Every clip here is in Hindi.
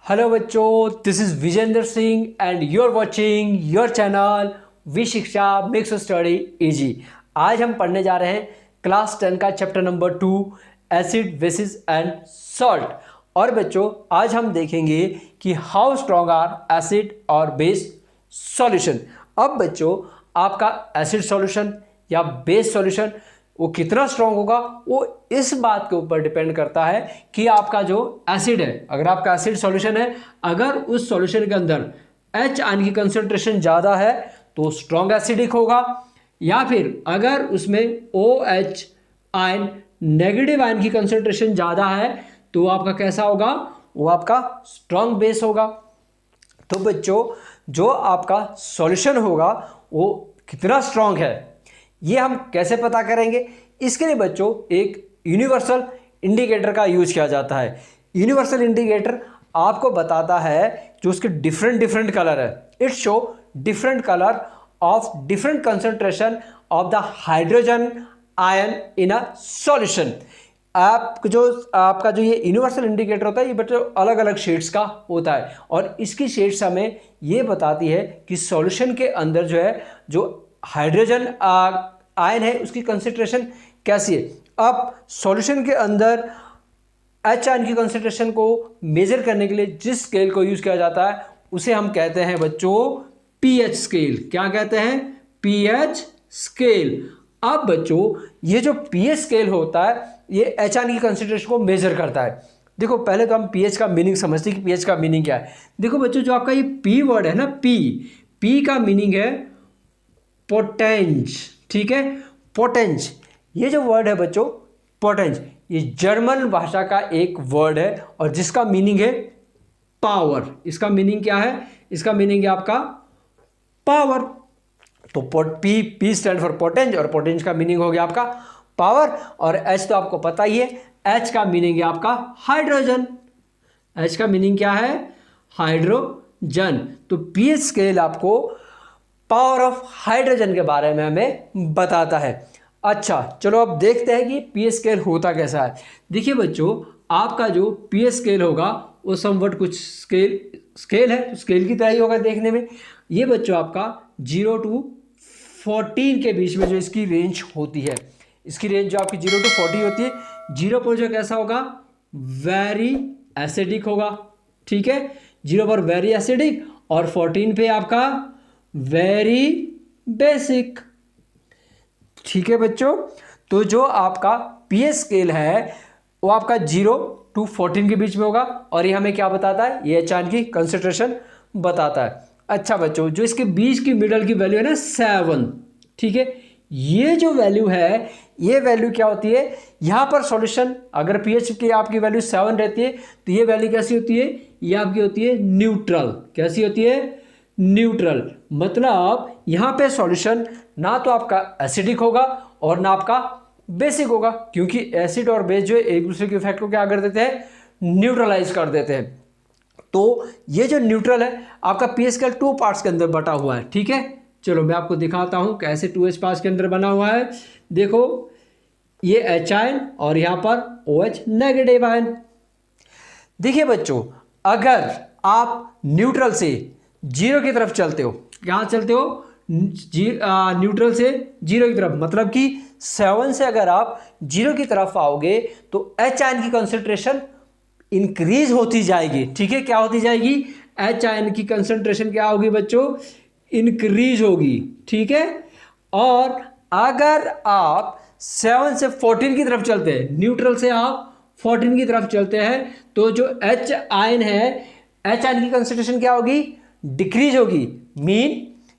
हेलो बच्चों, this is Vijendra Singh and you are watching your channel V Shiksha makes study easy. आज हम पढ़ने जा रहे हैं क्लास 10 का chapter number 2 acid bases and salt. और बच्चों आज हम देखेंगे कि हाउ स्ट्रॉन्ग आर एसिड और बेस सॉल्यूशन। अब बच्चों आपका एसिड सॉल्यूशन या बेस सॉल्यूशन वो कितना स्ट्रॉन्ग होगा वो इस बात के ऊपर डिपेंड करता है कि आपका जो एसिड है, अगर आपका एसिड सॉल्यूशन है, अगर उस सॉल्यूशन के अंदर H आयन की कंसंट्रेशन ज़्यादा है तो स्ट्रॉन्ग एसिडिक होगा, या फिर अगर उसमें OH आयन नेगेटिव आयन की कंसंट्रेशन ज़्यादा है तो आपका कैसा होगा, वो आपका स्ट्रॉन्ग बेस होगा। तो बच्चों जो आपका सॉल्यूशन होगा वो कितना स्ट्रॉन्ग है ये हम कैसे पता करेंगे। इसके लिए बच्चों एक यूनिवर्सल इंडिकेटर का यूज किया जाता है। यूनिवर्सल इंडिकेटर आपको बताता है जो उसके डिफरेंट कलर है, it show different colour of different concentration of the hydrogen ion in a solution. आपका जो ये यूनिवर्सल इंडिकेटर होता है ये बच्चों अलग अलग शेड्स का होता है और इसकी शेड्स हमें ये बताती है कि सॉल्यूशन के अंदर जो है जो हाइड्रोजन आयन है उसकी कंसंट्रेशन कैसी है। अब सॉल्यूशन के अंदर H आयन की कंसंट्रेशन को मेजर करने के लिए जिस स्केल को यूज किया जाता है उसे हम कहते हैं बच्चों pH स्केल। क्या कहते हैं? pH scale. अब बच्चों ये जो pH स्केल होता है ये H आयन की कंसंट्रेशन को मेजर करता है। देखो पहले तो हम pH का मीनिंग समझते हैं कि pH का मीनिंग क्या है। देखो बच्चों जो आपका ये P वर्ड है ना, P का मीनिंग है पोटेंज, ठीक है, पोटेंज। ये जो वर्ड है बच्चों पोटेंज, ये जर्मन भाषा का एक वर्ड है और जिसका मीनिंग है पावर। इसका मीनिंग क्या है? इसका मीनिंग है आपका पावर। तो पी स्टैंड फॉर पोटेंज और पोटेंज का मीनिंग हो गया आपका पावर। और एच तो आपको पता ही है, एच का मीनिंग है आपका हाइड्रोजन। एच का मीनिंग क्या है? हाइड्रोजन। तो पीएच स्केल आपको पावर ऑफ हाइड्रोजन के बारे में हमें बताता है। अच्छा चलो अब देखते हैं कि पीएच स्केल होता कैसा है। देखिए बच्चों आपका जो पीएच स्केल होगा वो समवट कुछ स्केल है, स्केल की तरह ही होगा देखने में। ये बच्चों आपका 0 to 14 के बीच में जो इसकी रेंज होती है, इसकी रेंज जो आपकी 0 to 40 होती है। 0 पर जो कैसा होगा, वेरी एसिडिक होगा, ठीक है, 0 पर वेरी एसिडिक और 14 पे आपका वेरी बेसिक, ठीक है बच्चों। तो जो आपका पीएच स्केल है वो आपका 0 to 14 के बीच में होगा और ये हमें क्या बताता है, ये H आयन की कंसंट्रेशन बताता है। अच्छा बच्चों जो इसके बीच की मिडल की वैल्यू है ना 7, ठीक है, ये जो वैल्यू है ये वैल्यू क्या होती है, यहाँ पर सॉल्यूशन अगर पीएच की आपकी वैल्यू 7 रहती है तो ये वैल्यू कैसी होती है, ये आपकी होती है न्यूट्रल। कैसी होती है? न्यूट्रल। मतलब यहाँ पे सॉल्यूशन ना तो आपका एसिडिक होगा और ना आपका बेसिक होगा, क्योंकि एसिड और बेस जो है एक दूसरे के इफेक्ट को क्या कर देते हैं, न्यूट्रलाइज कर देते हैं। तो ये जो न्यूट्रल है आपका पीएच स्केल 2 पार्ट्स के अंदर बटा हुआ है, ठीक है। चलो मैं आपको दिखाता हूँ कैसे 2H पार्ट्स के अंदर बना हुआ है। देखो ये H आयन और यहाँ पर OH नेगेटिव आयन। देखिए बच्चों अगर आप न्यूट्रल से 0 की तरफ चलते हो, कहाँ चलते हो, न्यूट्रल से 0 की तरफ, मतलब कि 7 से अगर आप 0 की तरफ आओगे तो H आयन की कंसंट्रेशन इंक्रीज होती जाएगी, ठीक है। क्या होती जाएगी? H आयन की कंसंट्रेशन क्या होगी बच्चों, इंक्रीज होगी, ठीक है। और अगर आप 7 से 14 की तरफ चलते हैं, न्यूट्रल से आप 14 की तरफ चलते हैं तो जो H आयन है, H आयन की कंसंट्रेशन क्या होगी, डिक्रीज होगी। मीन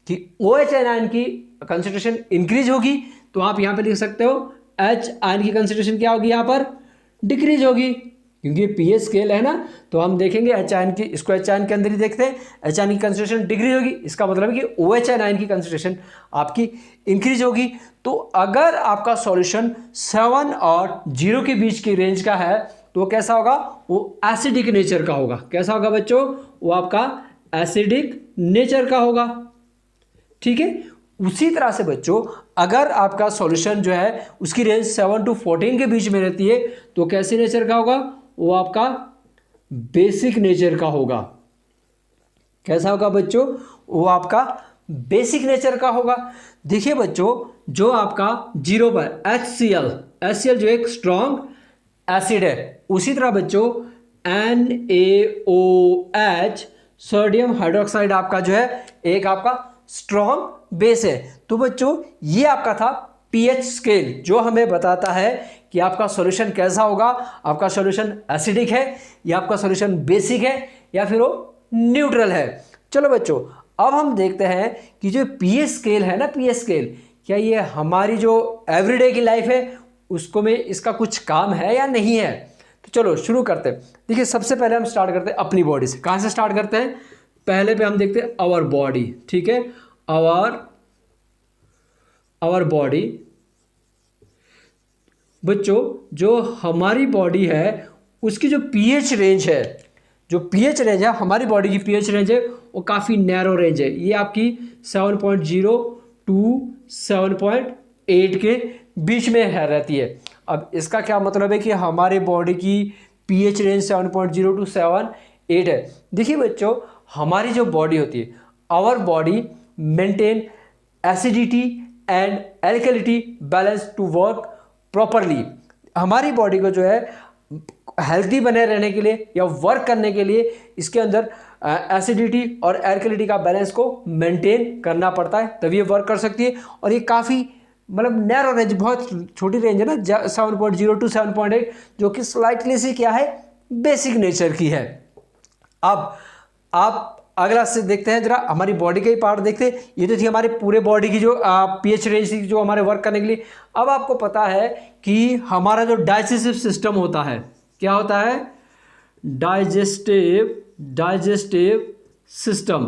कि OH आयन की कंसंट्रेशन इंक्रीज होगी। तो आप यहां पे लिख सकते हो H आयन की कंसंट्रेशन क्या होगी, यहां पर डिक्रीज होगी, क्योंकि पीएच स्केल है ना। तो हम देखेंगे H आयन की, इसको H आयन के अंदर ही देखते हैं, H आयन की कंसंट्रेशन डिक्रीज होगी, इसका मतलब है कि OH आयन की कंसंट्रेशन आपकी इंक्रीज होगी। तो अगर आपका सॉल्यूशन 7 और 0 के बीच की रेंज का है तो कैसा होगा, वो एसिडिक नेचर का होगा। कैसा होगा बच्चों, वो आपका एसिडिक नेचर का होगा, ठीक है। उसी तरह से बच्चों अगर आपका सॉल्यूशन जो है उसकी रेंज 7 to 14 के बीच में रहती है तो कैसे नेचर का होगा, वो आपका बेसिक नेचर का होगा। कैसा होगा बच्चों? वो आपका बेसिक नेचर का होगा। देखिए बच्चों, जो आपका 0 पर HCl जो एक स्ट्रॉन्ग एसिड है, उसी तरह बच्चों NaOH सोडियम हाइड्रोक्साइड आपका जो है एक आपका स्ट्रॉन्ग बेस है। तो बच्चों ये आपका था पीएच स्केल, जो हमें बताता है कि आपका सॉल्यूशन कैसा होगा, आपका सॉल्यूशन एसिडिक है या आपका सॉल्यूशन बेसिक है या फिर वो न्यूट्रल है। चलो बच्चों, अब हम देखते हैं कि जो पीएच स्केल है ना, पीएच स्केल, क्या ये हमारी जो एवरीडे की लाइफ है उसको में इसका कुछ काम है या नहीं है। तो चलो शुरू करते हैं। देखिए, सबसे पहले हम स्टार्ट करते हैं अपनी बॉडी से। कहाँ से स्टार्ट करते हैं? पहले पे हम देखते हैं आवर बॉडी। ठीक है, आवर बॉडी। बच्चों, जो हमारी बॉडी है उसकी जो पीएच रेंज है, जो पीएच रेंज है, हमारी बॉडी की पीएच रेंज है वो काफ़ी नैरो रेंज है। ये आपकी 7.0 टू 7.8 के बीच में है रहती है। अब इसका क्या मतलब है कि हमारी बॉडी की पीएच रेंज 7.0 टू 7.8 है। देखिए बच्चों, हमारी जो बॉडी होती है, our body maintain acidity and alkalinity balance to work properly. हमारी बॉडी को जो है हेल्दी बने रहने के लिए या वर्क करने के लिए इसके अंदर एसिडिटी और एल्कलिटी का बैलेंस को मेंटेन करना पड़ता है, तभी ये वर्क कर सकती है। और ये काफ़ी मतलब नैरो रेंज, बहुत छोटी रेंज है ना, 7.0 टू 7.8, जो कि स्लाइटली सी क्या है, बेसिक नेचर की है। अब आप अगला से देखते हैं, जरा हमारी बॉडी का ही पार्ट देखते हैं। ये तो थी हमारी पूरे बॉडी की जो पीएच रेंज थी, जो हमारे वर्क करने के लिए। अब आपको पता है कि हमारा जो डाइजेस्टिव सिस्टम होता है, क्या होता है? Digestive system.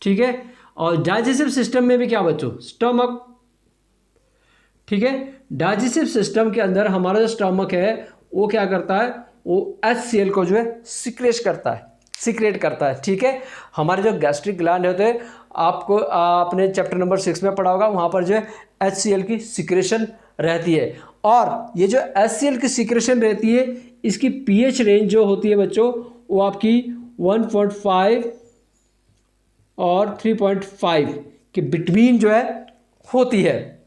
ठीक है, और डाइजेस्टिव सिस्टम में भी क्या बच्चों? स्टमक। ठीक है, डाइजेस्टिव सिस्टम के अंदर हमारा जो स्टमक है वो क्या करता है? वो HCl को जो है सिक्रेट करता है। ठीक है, हमारे जो गैस्ट्रिक ग्लैंड होते हैं, आपको आपने चैप्टर नंबर 6 में पढ़ा होगा, वहाँ पर जो है HCl की सिक्रेशन रहती है। और ये जो HCl की सिक्रेशन रहती है, इसकी पीएच रेंज जो होती है बच्चों, वो आपकी 1.5 और 3.5 के बिटवीन जो है होती है।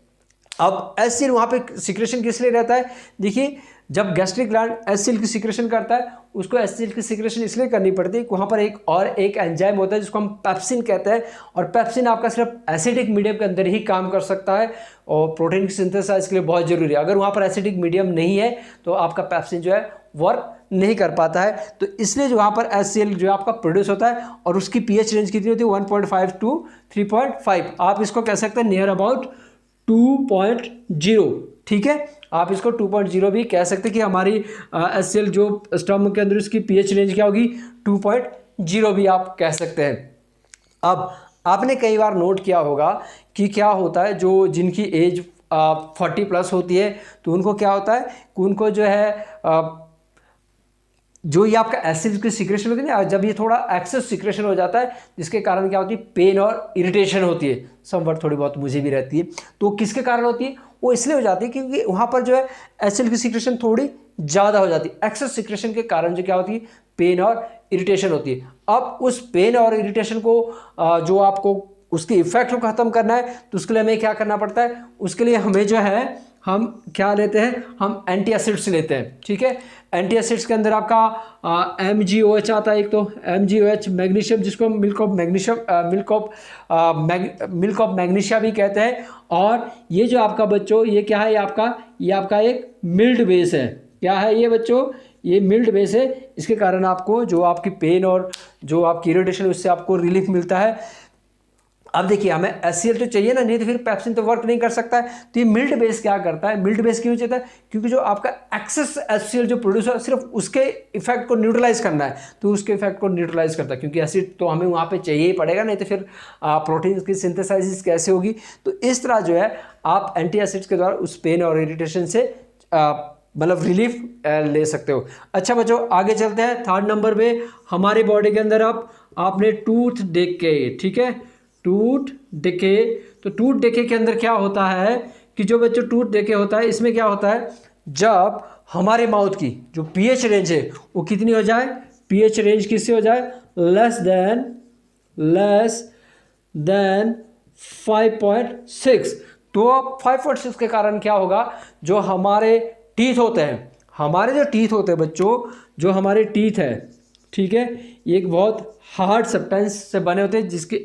अब HCl वहाँ पे सिक्रेशन किस लिए रहता है? देखिए, जब गैस्ट्रिक ग्लैंड HCl की सिक्रेशन करता है, उसको HCl की सिक्रेशन इसलिए करनी पड़ती है कि वहाँ पर एक एंजाइम होता है जिसको हम पेप्सिन कहते हैं, और पेप्सिन आपका सिर्फ एसिडिक मीडियम के अंदर ही काम कर सकता है और प्रोटीन की सिंथेसाइज के लिए बहुत ज़रूरी है। अगर वहाँ पर एसिडिक मीडियम नहीं है तो आपका पेप्सिन जो है वर्क नहीं कर पाता है। तो इसलिए जो वहाँ पर HCl जो आपका प्रोड्यूस होता है, और उसकी पीएच रेंज कितनी होती है? 1.5 टू 3.5। आप इसको कह सकते हैं नियर अबाउट 2.0। ठीक है, आप इसको 2.0 भी कह सकते हैं कि हमारी HCl जो स्टमक के अंदर उसकी पीएच रेंज क्या होगी? 2.0 भी आप कह सकते हैं। अब आपने कई बार नोट किया होगा कि क्या होता है, जो जिनकी एज 40 प्लस होती है, तो उनको क्या होता है कि उनको जो है जो ये आपका एसिड की सिक्रेशन होती है ना, जब ये थोड़ा एक्सेस सिक्रेशन हो जाता है, जिसके कारण क्या होती है? पेन और इरिटेशन होती है। समवट थोड़ी बहुत मुझे भी रहती है। तो किसके कारण होती है? वो इसलिए हो जाती है क्योंकि वहाँ पर जो है एसिड की सिक्रेशन थोड़ी ज़्यादा हो जाती है। एक्सेस सिक्रेशन के कारण जो क्या होती है? पेन और इरिटेशन होती है। अब उस पेन और इरिटेशन को जो आपको उसके इफेक्ट को ख़त्म करना है, तो उसके लिए हमें क्या करना पड़ता है? उसके लिए हमें जो है हम क्या लेते हैं? हम एंटी एसिड्स लेते हैं। ठीक है, एंटी एसिड्स के अंदर आपका MgOH आता है। एक तो MgOH मैग्नीशियम, जिसको मिल्क ऑफ मैग्नीशिया भी कहते हैं। और ये जो आपका बच्चों, ये क्या है? ये आपका एक मिल्ड बेस है। क्या है ये बच्चों? ये मिल्ड बेस है। इसके कारण आपको जो आपकी पेन और जो आपकी इरिटेशन, उससे आपको रिलीफ मिलता है। अब देखिए, हमें HCl तो चाहिए ना, नहीं तो फिर पेप्सिन तो वर्क नहीं कर सकता है। तो ये मिल्ड बेस क्या करता है? मिल्ड बेस क्यों चाहता है? क्योंकि जो आपका एक्सेस HCl जो प्रोड्यूस है, सिर्फ उसके इफेक्ट को न्यूट्रलाइज करना है, तो उसके इफेक्ट को न्यूट्रलाइज करता है। क्योंकि एसिड तो हमें वहाँ पे चाहिए ही पड़ेगा, नहीं तो फिर प्रोटीन की सिंथेसाइसिस कैसे होगी। तो इस तरह जो है आप एंटी एसिड्स के द्वारा उस पेन और इरिटेशन से मतलब रिलीफ ले सकते हो। अच्छा बच्चों, आगे चलते हैं। 3rd नंबर पे हमारे बॉडी के अंदर आपने टूथ डिके। ठीक है, टूथ डिके। तो टूथ डिके के अंदर क्या होता है कि जो बच्चों टूथ डिके होता है, इसमें क्या होता है? जब हमारे माउथ की जो पीएच रेंज है वो कितनी हो जाए, पीएच रेंज किससे हो जाए, लेस देन 5.6। तो 5.6 के कारण क्या होगा, जो हमारे टीथ होते हैं, हमारे जो टीथ होते हैं बच्चों, जो हमारे टीथ है, ठीक है, ये एक बहुत हार्ड सब्सटेंस से बने होते हैं, जिसकी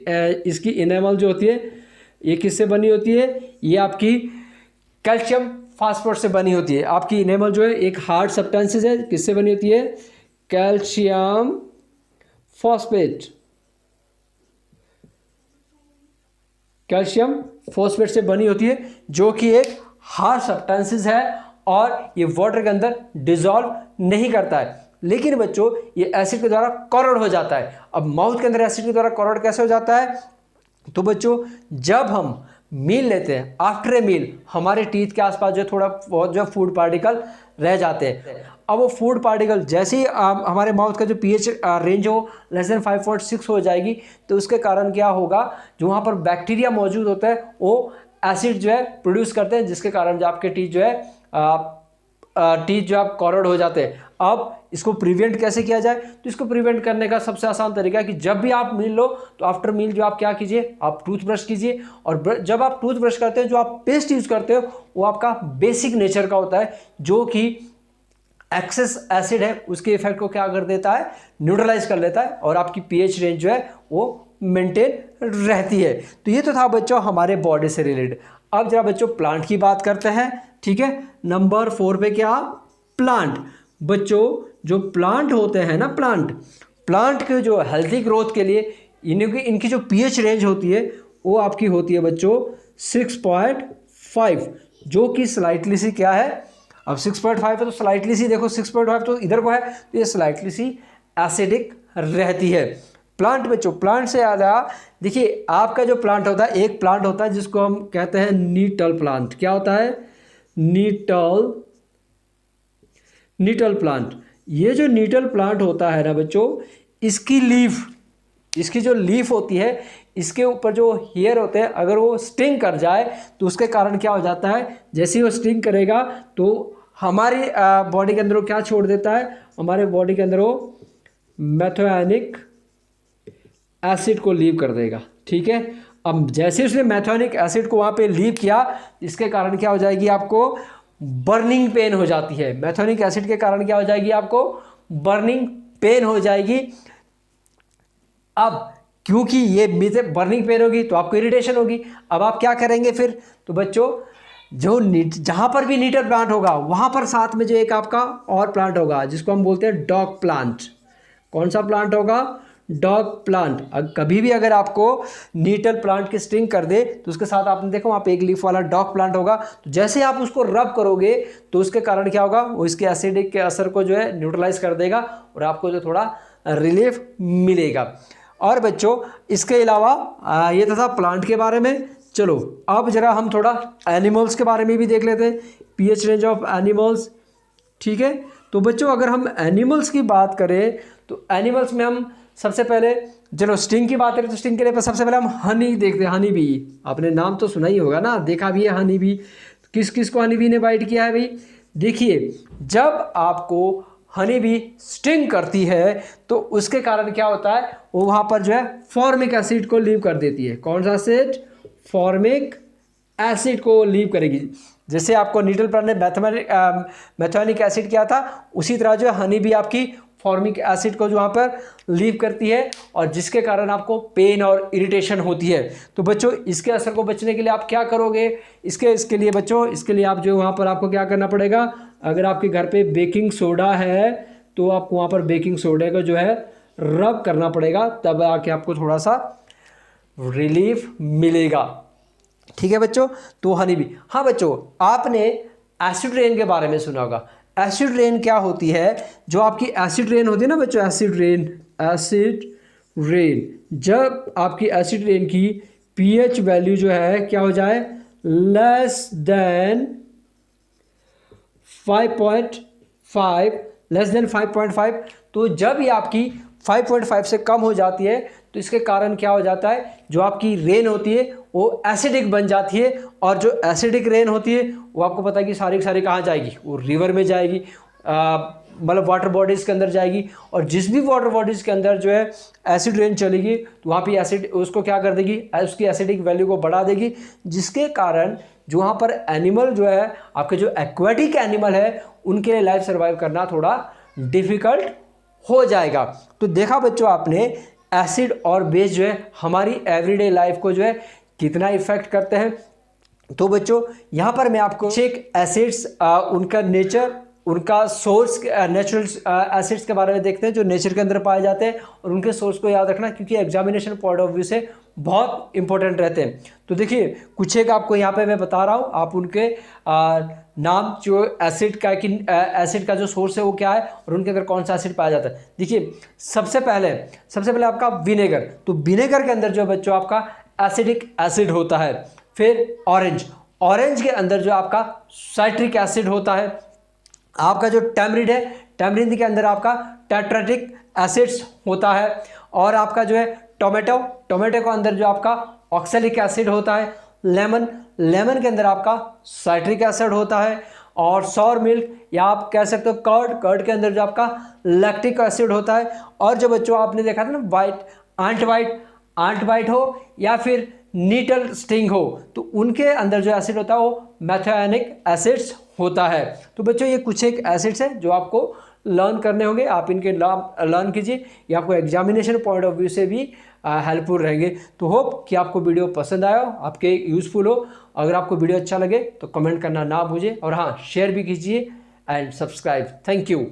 इसकी इनेमल जो होती है ये किससे बनी होती है, ये आपकी कैल्शियम फास्फोरेट से बनी होती है। आपकी इनेमल जो है एक हार्ड सब्सटेंसेस है, किससे बनी होती है, कैल्शियम फॉस्फेट, कैल्शियम फॉस्फेट से बनी होती है, जो कि एक हार्ड सब्सटेंसेस है और ये वाटर के अंदर डिसॉल्व नहीं करता है। लेकिन बच्चों ये एसिड के द्वारा कॉरोड हो जाता है। अब माउथ के अंदर एसिड के द्वारा कॉरोड कैसे हो जाता है, तो बच्चों जब हम मील लेते हैं, आफ्टर ए मील हमारे टीथ के आसपास जो थोड़ा बहुत जो फूड पार्टिकल रह जाते हैं। अब वो फूड पार्टिकल जैसे ही हमारे माउथ का जो पीएच रेंज हो लेस देन 5.6 हो जाएगी, तो उसके कारण क्या होगा, जो वहाँ पर बैक्टीरिया मौजूद होता है वो एसिड जो है प्रोड्यूस करते हैं, जिसके कारण जो आपके टीथ जो है टीथ जो आप कॉरोड हो जाते हैं। अब इसको प्रिवेंट कैसे किया जाए, तो इसको प्रिवेंट करने का सबसे आसान तरीका है कि जब भी आप मील लो तो आफ्टर मील जो आप क्या कीजिए, आप टूथब्रश कीजिए। और जब आप टूथब्रश करते हैं, जो आप पेस्ट यूज करते हो वो आपका बेसिक नेचर का होता है, जो कि एक्सेस एसिड है उसके इफेक्ट को क्या कर देता है, न्यूट्रलाइज कर लेता है, और आपकी पीएच रेंज जो है वो मेंटेन रहती है। तो ये तो था बच्चों हमारे बॉडी से रिलेटेड। अब जरा बच्चों प्लांट की बात करते हैं, ठीक है। नंबर 4 पे क्या, प्लांट। बच्चों जो प्लांट होते हैं ना, प्लांट के जो हेल्थी ग्रोथ के लिए इनकी जो पीएच रेंज होती है वो आपकी होती है बच्चों 6.5, जो कि स्लाइटली सी क्या है, अब 6.5 है तो स्लाइटली सी देखो 6.5 तो इधर को है, तो ये स्लाइटली सी एसिडिक रहती है। प्लांट बच्चों, प्लांट से याद आया, देखिए आपका जो प्लांट होता है, एक प्लांट होता है जिसको हम कहते हैं नीटल प्लांट। क्या होता है, नीटल प्लांट। ये जो नीटल प्लांट होता है ना बच्चों, इसकी जो लीफ होती है, इसके ऊपर जो हेयर होते हैं, अगर वो स्टिंग कर जाए तो उसके कारण क्या हो जाता है, जैसे ही वो स्टिंग करेगा तो हमारी बॉडी के अंदर वो क्या छोड़ देता है, हमारे बॉडी के अंदर वो मैथोनिक एसिड को लीव कर देगा, ठीक है। अब जैसे उसने मैथोनिक एसिड को वहाँ पे लीव किया, इसके कारण क्या हो जाएगी, आपको बर्निंग पेन हो जाती है। मैथोनिक एसिड के कारण क्या हो जाएगी, आपको बर्निंग पेन हो जाएगी। अब क्योंकि ये बर्निंग पेन होगी तो आपको इरिटेशन होगी। अब आप क्या करेंगे फिर, तो बच्चों जो जहाँ पर भी नीटल प्लांट होगा वहाँ पर साथ में जो एक आपका और प्लांट होगा जिसको हम बोलते हैं डॉग प्लांट। कौन सा प्लांट होगा, डॉग प्लांट। कभी भी अगर आपको नीटल प्लांट की स्टिंग कर दे तो उसके साथ आपने देखो वहाँ पे एक लीफ वाला डॉग प्लांट होगा, तो जैसे आप उसको रब करोगे तो उसके कारण क्या होगा, वो इसके एसिडिक के असर को जो है न्यूट्रलाइज कर देगा और आपको जो थोड़ा रिलीफ मिलेगा। और बच्चों इसके अलावा ये तो था प्लांट के बारे में। चलो अब जरा हम थोड़ा एनिमल्स के बारे में भी देख लेते हैं, पीएच रेंज ऑफ एनिमल्स, ठीक है। तो बच्चों अगर हम एनिमल्स की बात करें तो एनिमल्स में हम सबसे पहले, चलो स्टिंग की बात करें तो स्टिंग के लिए सबसे पहले हम हनी देखते हैं। हनी बी, आपने नाम तो सुना ही होगा ना, देखा भी है हनी बी। किस किस को हनी बी ने बाइट किया है भाई, देखिए जब आपको हनी बी स्टिंग करती है तो उसके कारण क्या होता है, वो वहाँ पर जो है फॉर्मिक एसिड को लीव कर देती है। कौन सा एसिड, फॉर्मिक एसिड को लीव करेगी। जैसे आपको नीटल प्लांट ने मैथोनिक एसिड किया था, उसी तरह जो है हनी बी आपकी फॉर्मिक एसिड को जो वहाँ पर लीव करती है, और जिसके कारण आपको पेन और इरिटेशन होती है। तो बच्चों इसके असर को बचने के लिए आप क्या करोगे, इसके लिए बच्चों, इसके लिए आप जो वहाँ पर आपको क्या करना पड़ेगा, अगर आपके घर पे बेकिंग सोडा है तो आपको वहाँ पर बेकिंग सोडे को जो है रब करना पड़ेगा, तब आके आपको थोड़ा सा रिलीफ मिलेगा, ठीक है बच्चों। तो हनी बी। हाँ बच्चों आपने एसिड रेन के बारे में सुना होगा। एसिड रेन क्या होती है, जो आपकी एसिड रेन होती है ना बच्चों, एसिड रेन, जब आपकी एसिड रेन की पीएच वैल्यू जो है क्या हो जाए, लेस देन 5.5, तो जब ये आपकी 5.5 से कम हो जाती है तो इसके कारण क्या हो जाता है, जो आपकी रेन होती है वो एसिडिक बन जाती है, और जो एसिडिक रेन होती है वो आपको पता है कि सारी की सारी कहाँ जाएगी, वो रिवर में जाएगी, मतलब वाटर बॉडीज़ के अंदर जाएगी। और जिस भी वाटर बॉडीज़ के अंदर जो है एसिड रेन चलेगी तो वहाँ पे एसिड उसको क्या कर देगी, उसकी एसिडिक वैल्यू को बढ़ा देगी, जिसके कारण जो वहाँ पर एनिमल जो है, आपके जो एक्वेटिक एनिमल है, उनके लिए लाइफ सर्वाइव करना थोड़ा डिफ़िकल्ट हो जाएगा। तो देखा बच्चों आपने एसिड और बेस जो है हमारी एवरीडे लाइफ को जो है कितना इफेक्ट करते हैं। तो बच्चों यहाँ पर मैं आपको एक एसिड्स उनका नेचर, उनका सोर्स, नेचुरल एसिड्स के बारे में देखते हैं जो नेचर के अंदर पाए जाते हैं, और उनके सोर्स को याद रखना क्योंकि एग्जामिनेशन पॉइंट ऑफ व्यू से बहुत इंपॉर्टेंट रहते हैं। तो देखिए कुछ एक आपको यहाँ पे मैं बता रहा हूँ, आप उनके नाम, जो एसिड का कि एसिड का जो सोर्स है वो क्या है और उनके अंदर कौन सा एसिड पाया जाता है। देखिए सबसे पहले आपका विनेगर। तो विनेगर के अंदर जो बच्चों आपका एसिडिक एसिड होता है। फिर ऑरेंज के अंदर जो आपका साइट्रिक एसिड होता है। आपका जो टैमरिंड है, टैमरिंड के अंदर आपका टेट्राटिक एसिड्स होता है। और आपका जो है टोमेटो के अंदर जो आपका ऑक्सैलिक एसिड होता है। लेमन के अंदर आपका साइट्रिक एसिड होता है। और सॉर मिल्क, या आप कह सकते हो कर्ड के अंदर जो आपका लैक्टिक एसिड होता है। और जो बच्चों आपने देखा था ना आंट वाइट हो या फिर नीटल स्टिंग हो, तो उनके अंदर जो एसिड होता है वो मैथोनिक एसिड्स होता है। तो बच्चों ये कुछ एक एसिड्स है जो आपको लर्न करने होंगे, आप इनके लर्न कीजिए, ये आपको एग्जामिनेशन पॉइंट ऑफ व्यू से भी हेल्पफुल रहेंगे। तो होप कि आपको वीडियो पसंद आया हो, आपके यूज़फुल हो। अगर आपको वीडियो अच्छा लगे तो कमेंट करना ना भूलिए, और हाँ शेयर भी कीजिए एंड सब्सक्राइब। Thank you.